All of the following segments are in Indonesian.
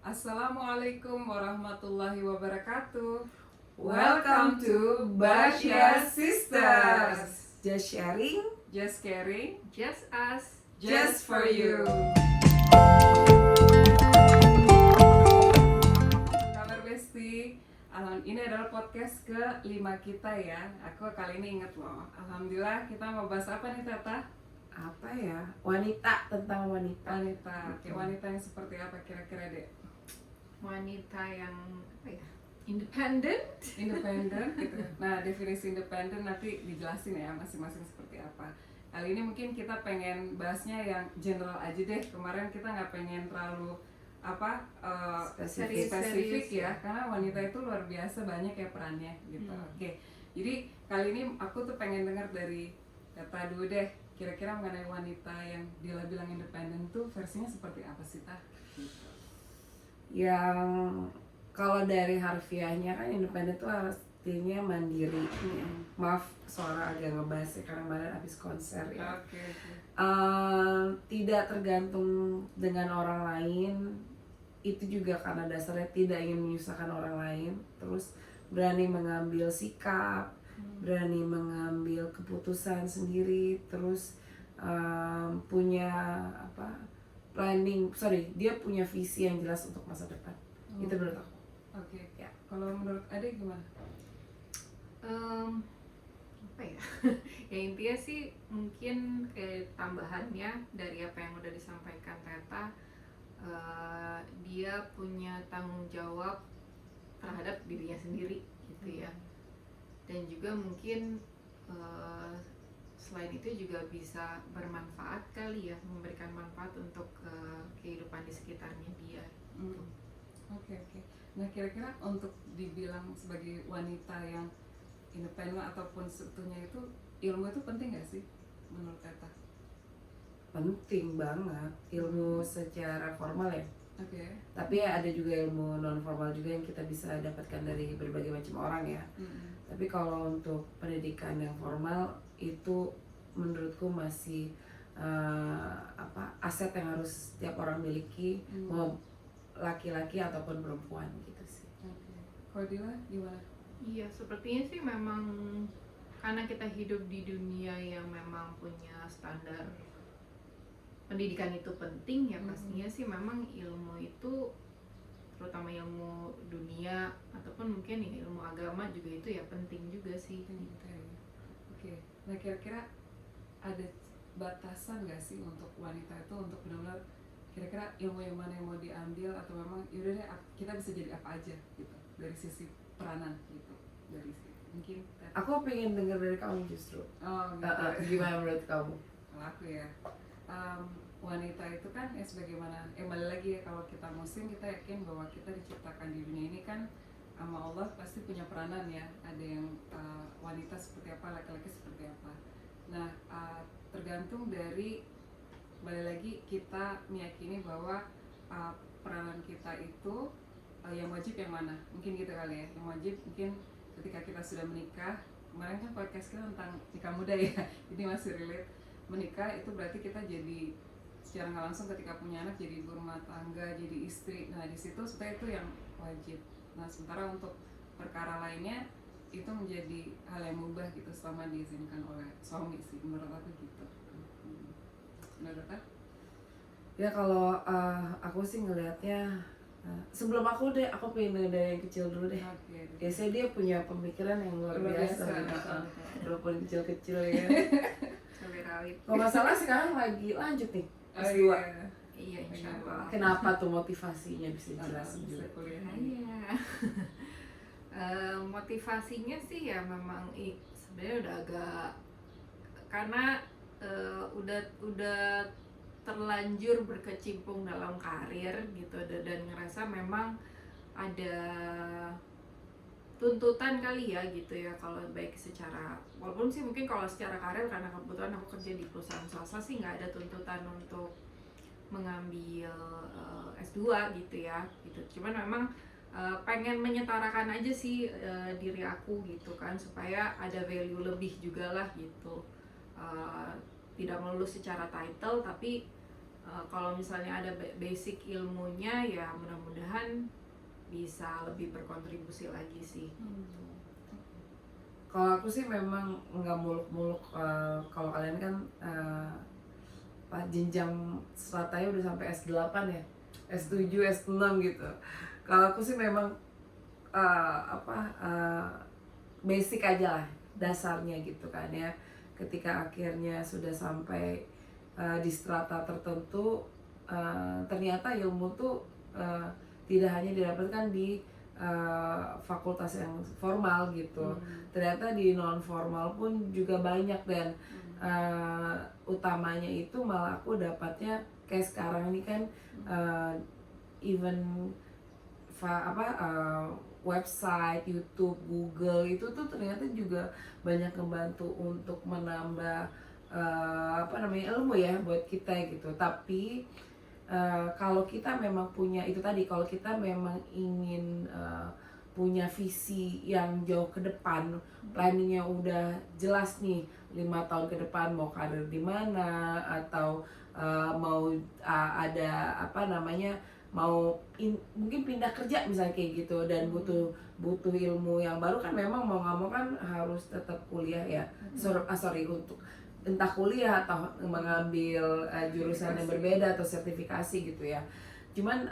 Assalamualaikum warahmatullahi wabarakatuh. Welcome to Basya Sisters. Just sharing, Just caring, Just us. just for you. Kabar Besti. Ini adalah podcast ke-5 kita ya. Aku kali ini inget loh. Alhamdulillah, kita mau bahas apa nih Tata? Apa ya? Wanita, tentang wanita. Wanita. Kayak wanita yang seperti apa kira-kira dek? Wanita yang independen. Independen gitu. Nah, definisi independen nanti dijelasin ya masing-masing seperti apa. Kali ini mungkin kita pengen bahasnya yang general aja deh. Kemarin kita nggak pengen terlalu spesifik ya, karena wanita itu luar biasa banyak ya perannya gitu. Oke. Jadi kali ini aku tuh pengen dengar dari Tata dulu deh. Kira-kira mengenai wanita yang bilang independen tuh versinya seperti apa sih Tah? Gitu. Yang kalau dari harfiahnya kan independen itu artinya mandiri. Maaf suara agak ngebas ya karena kemarin habis konser ya. Oke. Tidak tergantung dengan orang lain, itu juga karena dasarnya tidak ingin menyusahkan orang lain, terus berani mengambil sikap, berani mengambil keputusan sendiri, terus punya dia punya visi yang jelas untuk masa depan. Itu menurut aku. Oke. Ya. Kalau menurut Ade gimana? Apa ya? Ya intinya sih mungkin kayak tambahannya dari apa yang udah disampaikan Teta, dia punya tanggung jawab terhadap dirinya sendiri gitu ya. Dan juga mungkin selain itu juga bisa bermanfaat kali ya, memberikan manfaat untuk kehidupan di sekitarnya dia. Oke. Nah kira-kira untuk dibilang sebagai wanita yang independen ataupun seutuhnya itu, ilmu itu penting nggak sih menurut Teta? Penting banget ilmu secara formal ya. Oke. Tapi ya ada juga ilmu non formal juga yang kita bisa dapatkan dari berbagai macam orang ya. Tapi kalau untuk pendidikan yang formal itu menurutku masih aset yang harus setiap orang miliki, mau laki-laki ataupun perempuan gitu sih. Oke. Kalau Dila gimana? Iya, sepertinya sih memang karena kita hidup di dunia yang memang punya standar pendidikan itu penting ya, pastinya sih memang ilmu itu, terutama ilmu dunia ataupun mungkin ilmu agama juga itu ya penting juga sih. Oke. Nah kira-kira ada batasan nggak sih untuk wanita itu untuk benar-benar kira-kira ilmu yang mana yang mau diambil, atau memang yaudah deh kita bisa jadi apa aja gitu dari sisi peranan gitu, dari sisi mungkin Aku pengen dengar dari kamu justru. gitu. Gimana menurut kamu? Kalau aku ya, wanita itu kan ya sebagaimana balik lagi ya, kalau kita muslim kita yakin bahwa kita diciptakan di dunia ini kan sama Allah pasti punya peranan ya. Ada yang wanita seperti apa, laki-laki seperti apa. Nah tergantung dari, balik lagi kita meyakini bahwa peranan kita itu yang wajib yang mana, mungkin gitu kali ya. Yang wajib mungkin ketika kita sudah menikah, kemarin kan podcast kita tentang nikah muda ya, jadi masih relate. Menikah itu berarti kita jadi secara nggak langsung ketika punya anak jadi ibu rumah tangga, jadi istri. Nah di situ sebenarnya itu yang wajib. Nah sementara untuk perkara lainnya itu menjadi hal yang mubah gitu selama diizinkan oleh suami sih, menurut aku gitu. Menurut aku? Ya kalau aku sih ngelihatnya, sebelum aku pengen dari yang kecil dulu deh. Oke. Biasanya dia punya pemikiran yang luar biasa gitu. Walaupun kecil-kecil ya. Cabai rawit. Kalau nggak salah sekarang lagi lanjut nih S2. Iya, insya Allah. Kenapa tuh motivasinya bisa jelasin Bisa juga? kuliah. Iya. Motivasinya sih ya memang sebenarnya udah agak, karena udah terlanjur berkecimpung dalam karir gitu, dan ngerasa memang ada tuntutan kali ya gitu ya, kalau baik secara, walaupun sih mungkin kalau secara karir karena kebetulan aku kerja di perusahaan swasta sih nggak ada tuntutan untuk mengambil S2 gitu ya gitu. Cuman memang pengen menyetarakan aja sih diri aku gitu kan, supaya ada value lebih juga lah gitu, tidak melulu secara title tapi kalau misalnya ada basic ilmunya ya mudah-mudahan bisa lebih berkontribusi lagi sih. Kalau aku sih memang nggak muluk-muluk. Kalau kalian kan jenjang stratanya udah sampai S8 ya, S7, S6 gitu. Kalau aku sih memang basic aja lah, dasarnya gitu kan ya. Ketika akhirnya sudah sampai di strata tertentu, ternyata ilmu tuh tidak hanya didapatkan di fakultas yang formal gitu. Ternyata di non formal pun juga banyak, dan utamanya itu malah aku dapatnya kayak sekarang ini kan even website, YouTube, Google itu tuh ternyata juga banyak membantu untuk menambah ilmu ya buat kita gitu. Tapi kalau kita memang punya itu tadi, kalau kita memang ingin punya visi yang jauh ke depan, planningnya udah jelas nih 5 tahun ke depan mau karir di mana, atau mau ada mungkin pindah kerja misalnya kayak gitu, dan butuh ilmu yang baru kan, memang mau nggak mau kan harus tetap kuliah ya. Untuk entah kuliah atau mengambil jurusan yang berbeda atau sertifikasi gitu ya. Cuman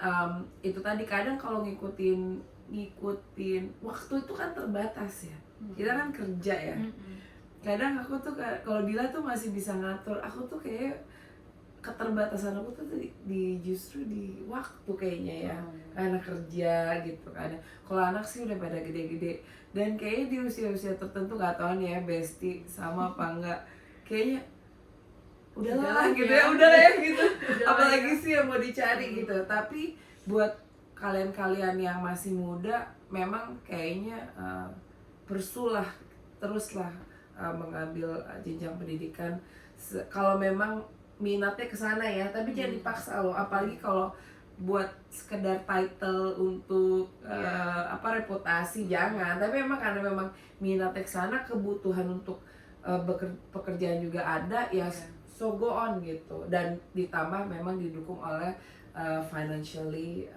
itu tadi, kadang kalau ngikutin waktu itu kan terbatas ya. Kita kan kerja ya. Kadang aku tuh kalau Dila tuh masih bisa ngatur, aku tuh kayak keterbatasan aku tuh justru di waktu kayaknya ya, karena kerja gitu kan. Kalau anak sih udah pada gede-gede, dan kayaknya di usia-usia tertentu nggak tahu nih ya Besti sama apa enggak, kayaknya udahlah gitu ya, gitu. Apalagi sih yang mau dicari gitu. Tapi buat kalian-kalian yang masih muda, memang kayaknya teruslah mengambil jenjang pendidikan kalau memang minatnya ke sana ya, tapi jangan dipaksa loh, apalagi kalau buat sekedar title untuk reputasi, jangan. Tapi memang karena memang minatnya ke sana, kebutuhan untuk pekerjaan juga ada ya, so go on gitu. Dan ditambah memang didukung oleh financially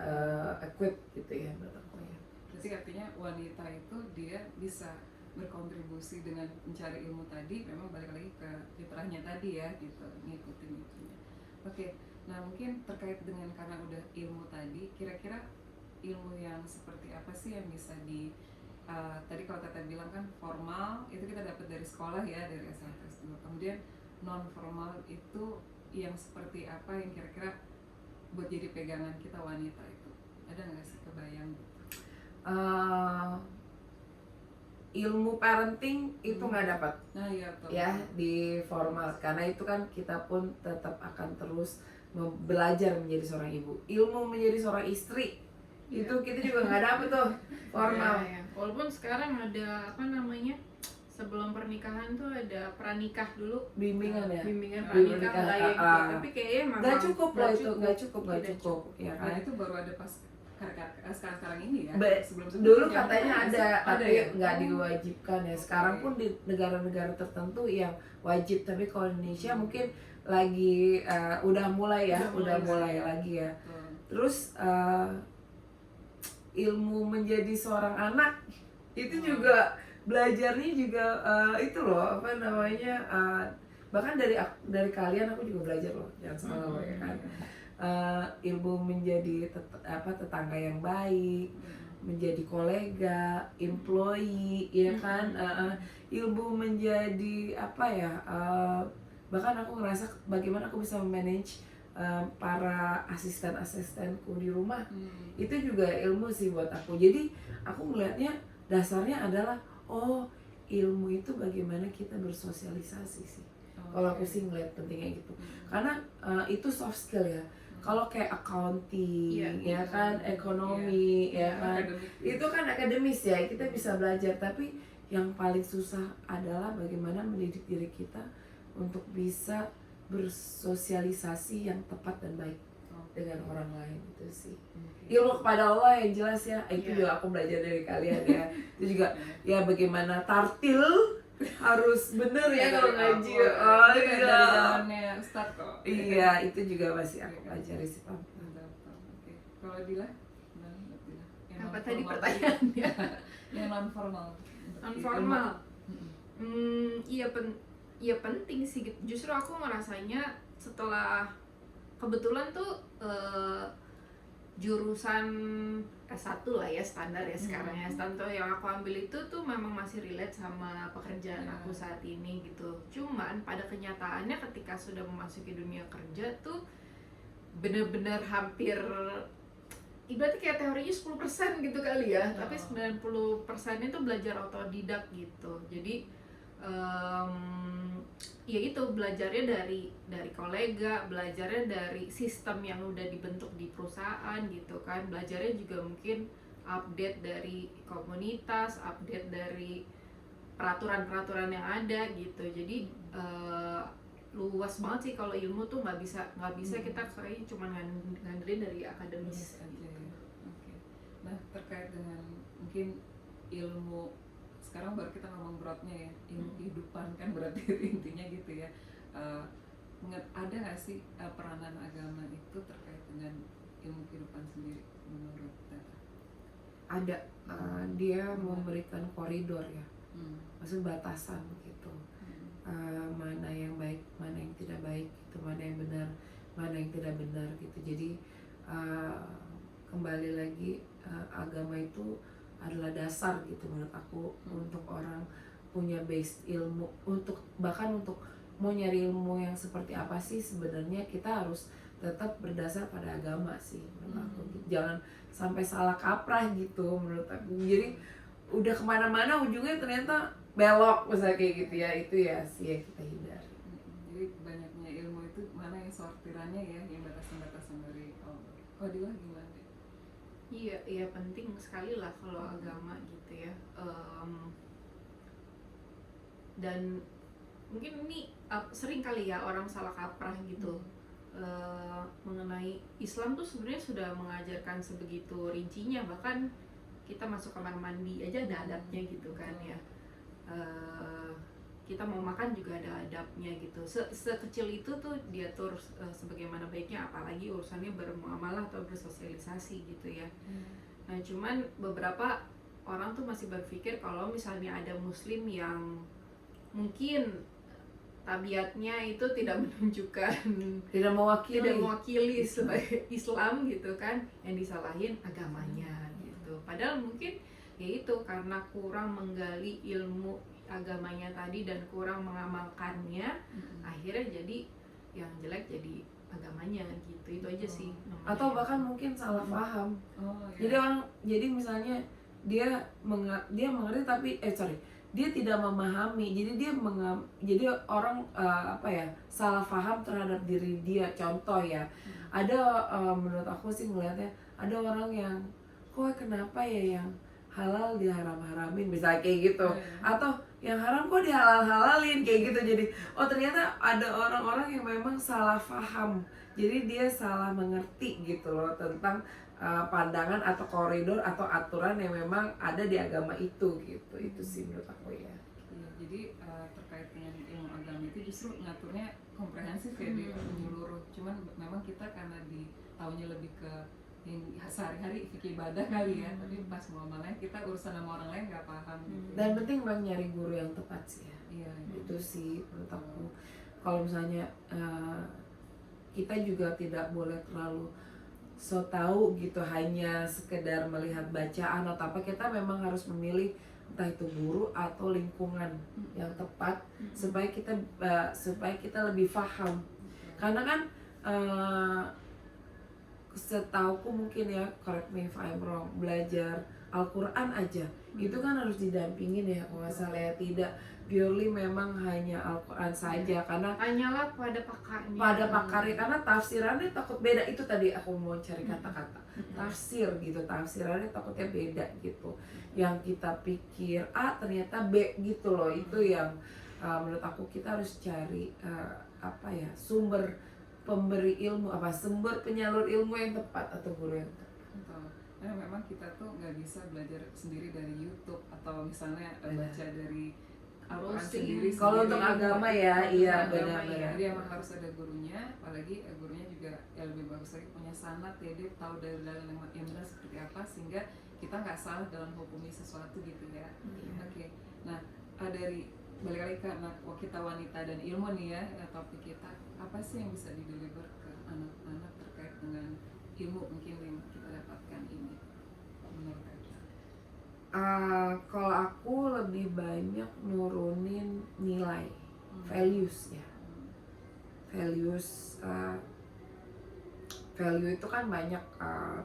equipped gitu ya menurut aku ya. Jadi artinya wanita itu dia bisa berkontribusi dengan mencari ilmu tadi, memang balik lagi ke fitrahnya tadi ya gitu, ngikutin itunya. Oke, nah mungkin terkait dengan karena udah ilmu tadi, kira-kira ilmu yang seperti apa sih yang bisa tadi kalau Tete bilang kan formal itu kita dapat dari sekolah ya, dari S1, S2. Kemudian non formal itu yang seperti apa yang kira-kira buat jadi pegangan kita wanita itu? Ada nggak sih kebayang? Ilmu parenting itu nggak dapat ya di formal, karena itu kan kita pun tetap akan terus belajar menjadi seorang ibu. Ilmu menjadi seorang istri itu kita juga nggak dapet tuh formal. Walaupun sekarang ada sebelum pernikahan tuh ada pranikah dulu, bimbingan pranikah gitu. Tapi kayaknya memang nggak cukup ya kan. Nah, itu baru ada pas sekarang ini ya. Dulu katanya ada tapi nggak diwajibkan ya. Sekarang pun di negara-negara tertentu yang wajib, tapi kalau Indonesia mungkin lagi udah mulai lagi ya. Terus ilmu menjadi seorang anak itu juga belajarnya juga itu loh bahkan dari kalian aku juga belajar loh, jangan salah loh ya kan. Ilmu menjadi tetangga yang baik, menjadi kolega, employee ya kan. Ilmu menjadi bahkan aku ngerasa bagaimana aku bisa manage para asisten-asistenku di rumah. Itu juga ilmu sih buat aku. Jadi aku melihatnya dasarnya adalah ilmu itu bagaimana kita bersosialisasi sih. Kalau aku sih ngeliat pentingnya gitu. Karena itu soft skill ya. Kalau kayak accounting ya kan, ekonomi ya kan, itu kan akademis ya, kita bisa belajar. Tapi yang paling susah adalah bagaimana mendidik diri kita untuk bisa bersosialisasi yang tepat dan baik dengan orang lain. Itu sih ilmu kepada Allah yang jelas ya. Itu juga aku belajar dari kalian ya. Itu juga ya bagaimana tartil harus bener ya Dari kalau ngaji. awal. Oh Itu kayak iya. dari zamannya Ustadz kok. Iya, itu juga masih aku pelajari sih Pak. Mantap. Oke. Kalau Dila? Gimana, Mbak Dila? Yang Apa tadi non-formal. pertanyaannya? Yang non formal. Non formal. Iya penting sih. Justru aku ngerasanya setelah kebetulan tuh jurusan S1 lah ya standar ya sekarang ya. Standar yang aku ambil itu tuh memang masih relate sama pekerjaan aku saat ini gitu. Cuman pada kenyataannya ketika sudah memasuki dunia kerja tuh bener-bener hampir ibaratnya kayak teorinya 10% gitu kali ya, tapi 90%-nya tuh belajar otodidak gitu. Jadi ya itu belajarnya dari kolega, belajarnya dari sistem yang udah dibentuk di perusahaan gitu kan, belajarnya juga mungkin update dari komunitas, update dari peraturan-peraturan yang ada gitu. Jadi luas banget sih kalau ilmu tuh nggak bisa kita kayak cuma ngandelin dari akademis aja gitu. ya. Oke. Nah, terkait dengan mungkin ilmu sekarang baru kita ngomong broadnya ya, ilmu kehidupan kan berarti intinya gitu ya. Ada nggak sih peranan agama itu terkait dengan ilmu kehidupan sendiri menurut Tata? Ada, dia memberikan koridor ya, maksud batasan gitu. Mana yang baik, mana yang tidak baik gitu, mana yang benar, mana yang tidak benar gitu. Jadi kembali lagi agama itu adalah dasar gitu menurut aku untuk orang punya base ilmu, untuk bahkan untuk mau nyari ilmu yang seperti apa sih sebenarnya kita harus tetap berdasar pada agama sih menurut aku. Jangan sampai salah kaprah gitu menurut aku. Jadi udah kemana-mana ujungnya ternyata belok misalnya kayak gitu ya, itu ya sih yang kita hindari. Jadi banyaknya ilmu itu mana yang sortirannya ya, yang batasan-batasan dari Allah. Kalau Dila gimana? Iya penting sekali lah kalau agama gitu ya. Dan mungkin ini sering kali ya orang salah kaprah gitu mengenai Islam tuh sebenarnya sudah mengajarkan sebegitu rincinya, bahkan kita masuk kamar mandi aja ada adabnya gitu kan ya. Kita mau makan juga ada adabnya gitu. Sekecil itu tuh diatur sebagaimana baiknya, apalagi urusannya bermuamalah atau bersosialisasi gitu ya. Nah cuman beberapa orang tuh masih berpikir kalau misalnya ada muslim yang mungkin tabiatnya itu tidak menunjukkan, tidak mewakili sebagai Islam gitu kan, yang disalahin agamanya gitu. Padahal mungkin ya itu karena kurang menggali ilmu agamanya tadi dan kurang mengamalkannya, akhirnya jadi yang jelek jadi agamanya gitu. Itu aja sih namanya. Atau bahkan mungkin salah paham. Ya. Jadi misalnya dia mengerti tapi dia tidak memahami, jadi orang salah paham terhadap diri dia. Contoh ya, ada menurut aku sih melihatnya ada orang yang kenapa ya yang halal diharam-haramin misalnya kayak gitu, atau yang haram kok dihalal-halalin kayak gitu. Jadi ternyata ada orang-orang yang memang salah paham, jadi dia salah mengerti gitu loh tentang pandangan atau koridor atau aturan yang memang ada di agama itu gitu. Itu sih menurut aku ya. Jadi terkait dengan ilmu agama itu justru ngaturnya komprehensif ya, dia menyeluruh. Cuman memang kita karena tahunya lebih ke yang sehari-hari fikih ibadah kali ya, tapi pas muamalahnya kita urusan sama orang lain nggak paham gitu. Dan penting memang nyari guru yang tepat sih ya. Iya. Itu sih menurut aku. Kalau misalnya kita juga tidak boleh terlalu so tahu gitu, hanya sekedar melihat bacaan atau apa. Kita memang harus memilih entah itu guru atau lingkungan yang tepat supaya kita lebih paham. Karena kan setauku mungkin ya, correct me if I'm wrong, belajar Al-Quran aja itu kan harus didampingin ya kalau nggak salah ya, tidak purely memang hanya Al-Quran saja, karena hanyalah pada pakarnya, karena tafsirannya takut beda. Itu tadi aku mau cari kata-kata tafsir gitu, tafsirannya takutnya beda gitu, yang kita pikir A ternyata B gitu loh. Itu yang menurut aku kita harus cari sumber pemberi ilmu, sumber penyalur ilmu yang tepat atau guru yang tepat. Karena memang kita tuh nggak bisa belajar sendiri dari YouTube atau misalnya baca dari Al-Quran Browsing. sendiri. Kalau untuk agama ya, Untuk iya, agama benar-benar. ya. Jadi emang harus ada gurunya, apalagi gurunya juga ya lebih bagus lagi punya sanad ya, dia tahu dalil-dalil yang benar seperti apa sehingga kita nggak salah dalam hukumi sesuatu gitu ya. Oke. Nah, dari balik lagi ke anak kita wanita dan ilmu nih ya, topik kita apa sih yang bisa dideliver ke anak-anak terkait dengan ilmu mungkin yang kita dapatkan ini menurut Anda? Kalau aku lebih banyak nurunin nilai, values ya. Value itu kan banyak,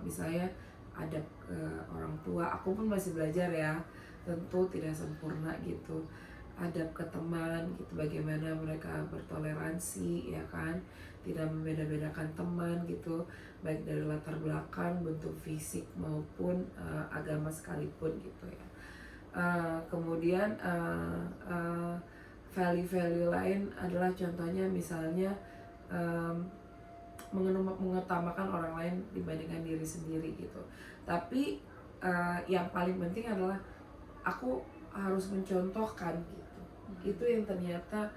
misalnya adab ke orang tua. Aku pun masih belajar ya, tentu tidak sempurna gitu. Adab ke teman gitu, bagaimana mereka bertoleransi ya kan, tidak membeda-bedakan teman gitu, baik dari latar belakang, bentuk fisik maupun agama sekalipun gitu ya. Kemudian value-value lain adalah contohnya misalnya mengutamakan orang lain dibandingkan diri sendiri gitu. Tapi yang paling penting adalah aku harus mencontohkan gitu. Itu yang ternyata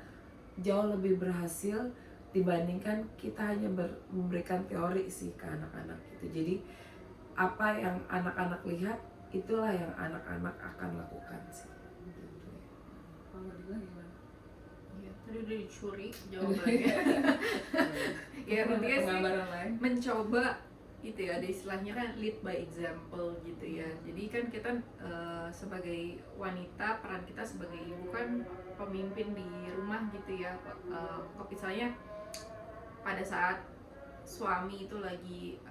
jauh lebih berhasil dibandingkan kita hanya memberikan teori sih ke anak-anak gitu. Jadi apa yang anak-anak lihat itulah yang anak-anak akan lakukan sih. Gitu. Kalau Dila gimana? Iya, tadi udah dicuri jawabannya. Ya intinya sih Penggambaran lain. mencoba gitu ya, ada istilahnya kan lead by example gitu ya. Jadi kan kita sebagai wanita, peran kita sebagai ibu kan pemimpin di rumah gitu ya. Misalnya pada saat suami itu lagi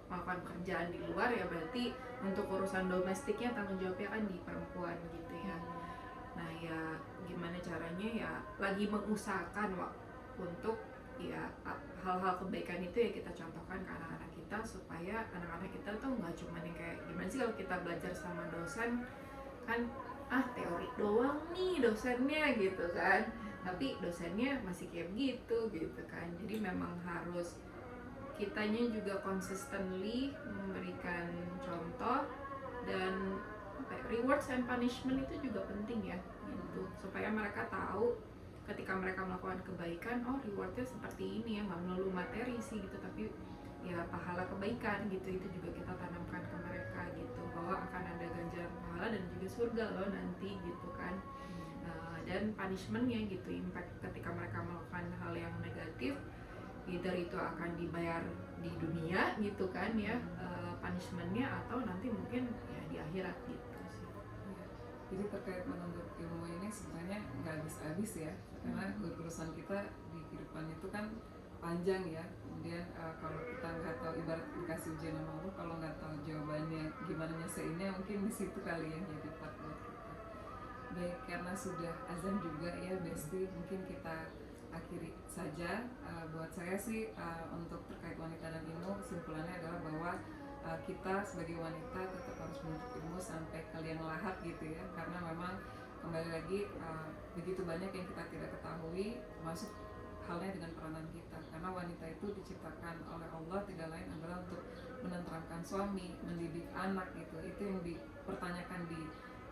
melakukan pekerjaan di luar ya, berarti untuk urusan domestiknya tanggung jawabnya kan di perempuan gitu ya. Nah ya gimana caranya ya, lagi mengusahakan untuk ya hal-hal kebaikan itu ya kita contohkan ke anak-anak kita, supaya anak-anak kita tuh nggak cuma yang kayak gimana sih kalau kita belajar sama dosen kan, teori doang nih dosennya gitu kan, tapi dosennya masih kayak gitu kan. Jadi memang harus kitanya juga consistently memberikan contoh, dan rewards and punishment itu juga penting ya gitu, supaya mereka tahu ketika mereka melakukan kebaikan, oh rewardnya seperti ini ya, nggak melulu materi sih gitu, tapi ya pahala kebaikan gitu. Itu juga kita tanamkan ke mereka gitu, bahwa akan ada ganjaran pahala dan juga surga loh nanti gitu kan. Dan punishmentnya gitu, impact ketika mereka melakukan hal yang negatif, either itu akan dibayar di dunia gitu kan ya, punishmentnya, atau nanti mungkin ya di akhirat gitu sih. Jadi terkait menuntut ilmu ini sebenarnya nggak habis-habis ya, karena urusan kita di kehidupan itu kan panjang ya. Kemudian kalau kita nggak tahu, ibarat dikasih ujian sama Allah, kalau nggak tahu jawabannya gimana nyelesainnya, mungkin di situ kali yang jadi part buat kita. Baik, karena sudah azan juga ya Besti, mungkin kita akhiri saja. Buat saya sih untuk terkait wanita dan ilmu, kesimpulannya adalah bahwa kita sebagai wanita tetap harus menuntut ilmu sampai ke liang lahat gitu ya, karena memang kembali lagi begitu banyak yang kita tidak ketahui, termasuk halnya dengan peranan kita, karena wanita itu diciptakan oleh Allah tidak lain adalah untuk menenteramkan suami, mendidik anak gitu. Itu yang dipertanyakan di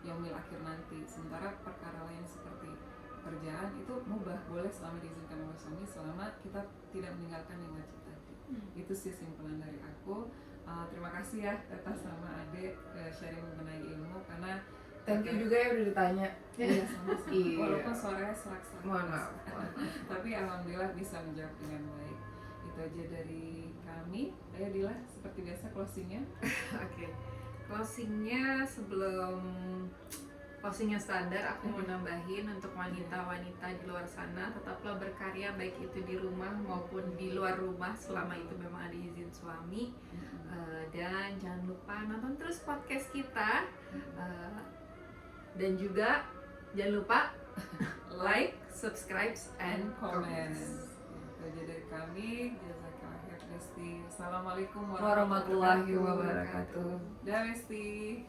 yaumil akhir nanti. Sementara perkara lain seperti pekerjaan itu mubah, boleh selama diizinkan oleh suami, selama kita tidak meninggalkan yang wajib tadi. Itu sih simpulan dari aku. Terima kasih ya atas nama Ade sharing mengenai ilmu, karena Thank you juga ya udah ditanya. iya sama-sama. Iya. Walaupun suaranya serak-serak. Mohon maaf. Tapi alhamdulillah bisa menjawab dengan baik. Itu aja dari kami. Ayo Dila, seperti biasa closingnya. Oke. Closingnya, sebelum closingnya standar, aku mau nambahin untuk wanita-wanita di luar sana, tetaplah berkarya baik itu di rumah maupun di luar rumah selama itu memang ada izin suami. Dan jangan lupa nonton terus podcast kita, dan juga jangan lupa like, subscribe, and comment. Itu aja dari kami. Jazakallah khair Besti. Assalamualaikum Warahmatullahi wabarakatuh. Dah Besti.